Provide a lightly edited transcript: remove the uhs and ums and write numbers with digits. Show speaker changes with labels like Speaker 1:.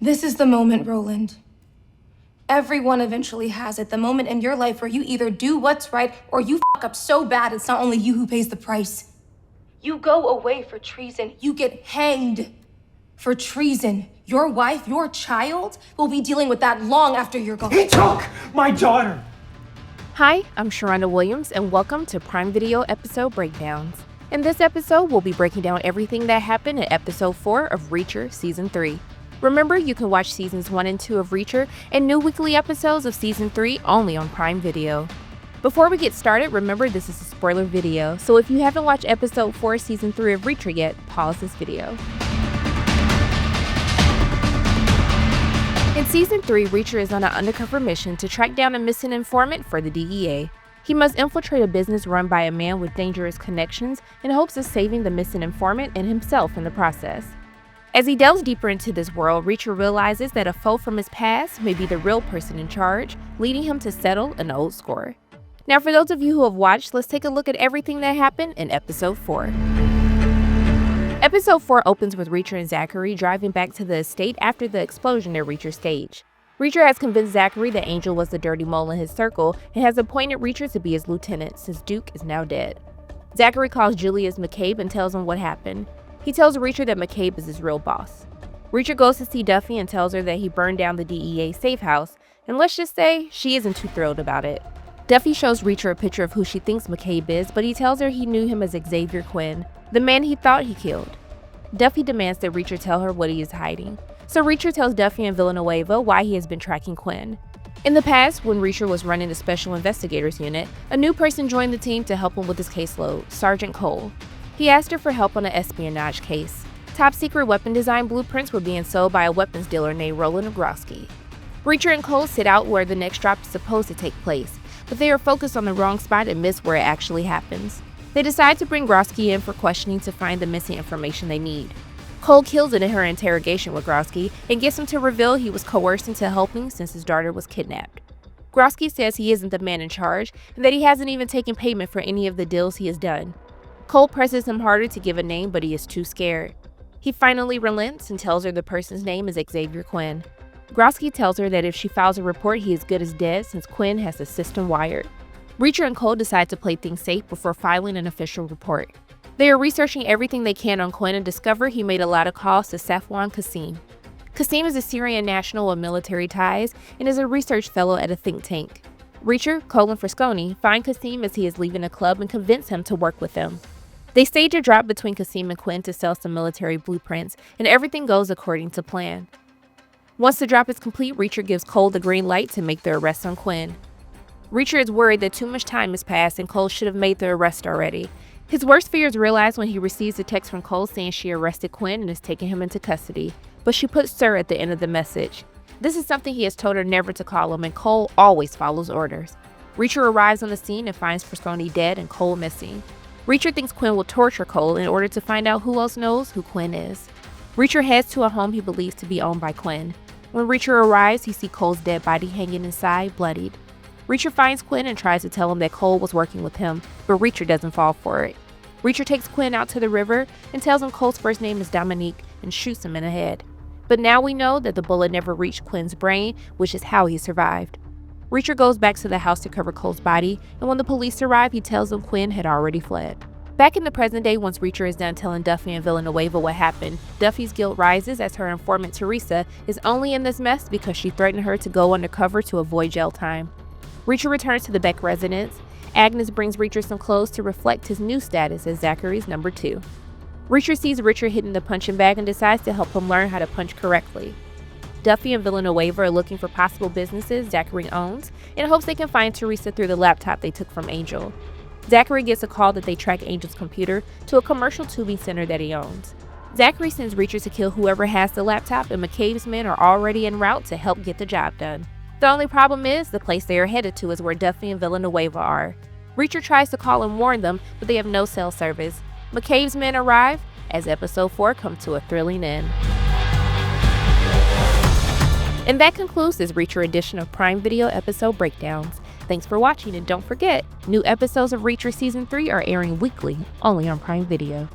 Speaker 1: This is the moment, Roland. Everyone eventually has it. The moment in your life where you either do what's right or you fuck up so bad it's not only you who pays the price. You go away for treason. You get hanged for treason. Your wife, your child, will be dealing with that long after you're gone.
Speaker 2: He took my daughter!
Speaker 3: Hi, I'm Sharonda Williams, and welcome to Prime Video Episode Breakdowns. In this episode, we'll be breaking down everything that happened in Episode 4 of Reacher Season 3. Remember, you can watch Seasons 1 and 2 of Reacher and new weekly episodes of Season 3 only on Prime Video. Before we get started, remember this is a spoiler video, so if you haven't watched Episode 4 Season 3 of Reacher yet, pause this video. In Season 3, Reacher is on an undercover mission to track down a missing informant for the DEA. He must infiltrate a business run by a man with dangerous connections in hopes of saving the missing informant and himself in the process. As he delves deeper into this world, Reacher realizes that a foe from his past may be the real person in charge, leading him to settle an old score. Now, for those of you who have watched, let's take a look at everything that happened in Episode 4. Episode 4 opens with Reacher and Zachary driving back to the estate after the explosion at Reacher's stage. Reacher has convinced Zachary that Angel was the dirty mole in his circle and has appointed Reacher to be his lieutenant since Duke is now dead. Zachary calls Julius McCabe and tells him what happened. He tells Reacher that McCabe is his real boss. Reacher goes to see Duffy and tells her that he burned down the DEA safe house, and let's just say she isn't too thrilled about it. Duffy shows Reacher a picture of who she thinks McCabe is, but he tells her he knew him as Xavier Quinn, the man he thought he killed. Duffy demands that Reacher tell her what he is hiding, so Reacher tells Duffy and Villanueva why he has been tracking Quinn. In the past, when Reacher was running the Special Investigators Unit, a new person joined the team to help him with his caseload, Sergeant Cole. He asked her for help on an espionage case. Top-secret weapon design blueprints were being sold by a weapons dealer named Roland Nagrowski. Reacher and Cole sit out where the next drop is supposed to take place, but they are focused on the wrong spot and miss where it actually happens. They decide to bring Grosky in for questioning to find the missing information they need. Cole kills it in her interrogation with Grosky and gets him to reveal he was coerced into helping since his daughter was kidnapped. Grosky says he isn't the man in charge and that he hasn't even taken payment for any of the deals he has done. Cole presses him harder to give a name, but he is too scared. He finally relents and tells her the person's name is Xavier Quinn. Grosky tells her that if she files a report, he is good as dead since Quinn has the system wired. Reacher and Cole decide to play things safe before filing an official report. They are researching everything they can on Quinn and discover he made a lot of calls to Safwan Qasim. Qasim is a Syrian national with military ties and is a research fellow at a think tank. Reacher, Cole, and Frasconi find Qasim as he is leaving a club and convince him to work with them. They stage a drop between Qasim and Quinn to sell some military blueprints, and everything goes according to plan. Once the drop is complete, Reacher gives Cole the green light to make the arrest on Quinn. Reacher is worried that too much time has passed and Cole should have made the arrest already. His worst fears realize when he receives a text from Cole saying she arrested Quinn and is taking him into custody, but she puts "sir" at the end of the message. This is something he has told her never to call him, and Cole always follows orders. Reacher arrives on the scene and finds Frasconi dead and Cole missing. Reacher thinks Quinn will torture Cole in order to find out who else knows who Quinn is. Reacher heads to a home he believes to be owned by Quinn. When Reacher arrives, he sees Cole's dead body hanging inside, bloodied. Reacher finds Quinn and tries to tell him that Cole was working with him, but Reacher doesn't fall for it. Reacher takes Quinn out to the river and tells him Cole's first name is Dominique and shoots him in the head. But now we know that the bullet never reached Quinn's brain, which is how he survived. Reacher goes back to the house to cover Cole's body, and when the police arrive, he tells them Quinn had already fled. Back in the present day, once Reacher is done telling Duffy and Villanueva what happened, Duffy's guilt rises as her informant Teresa is only in this mess because she threatened her to go undercover to avoid jail time. Reacher returns to the Beck residence. Agnes brings Reacher some clothes to reflect his new status as Zachary's number 2. Reacher sees Reacher hitting the punching bag and decides to help him learn how to punch correctly. Duffy and Villanueva are looking for possible businesses Zachary owns in hopes they can find Teresa through the laptop they took from Angel. Zachary gets a call that they track Angel's computer to a commercial tubing center that he owns. Zachary sends Reacher to kill whoever has the laptop, and McCabe's men are already en route to help get the job done. The only problem is the place they are headed to is where Duffy and Villanueva are. Reacher tries to call and warn them, but they have no cell service. McCabe's men arrive as Episode 4 comes to a thrilling end. And that concludes this Reacher edition of Prime Video Episode Breakdowns. Thanks for watching, and don't forget, new episodes of Reacher Season 3 are airing weekly, only on Prime Video.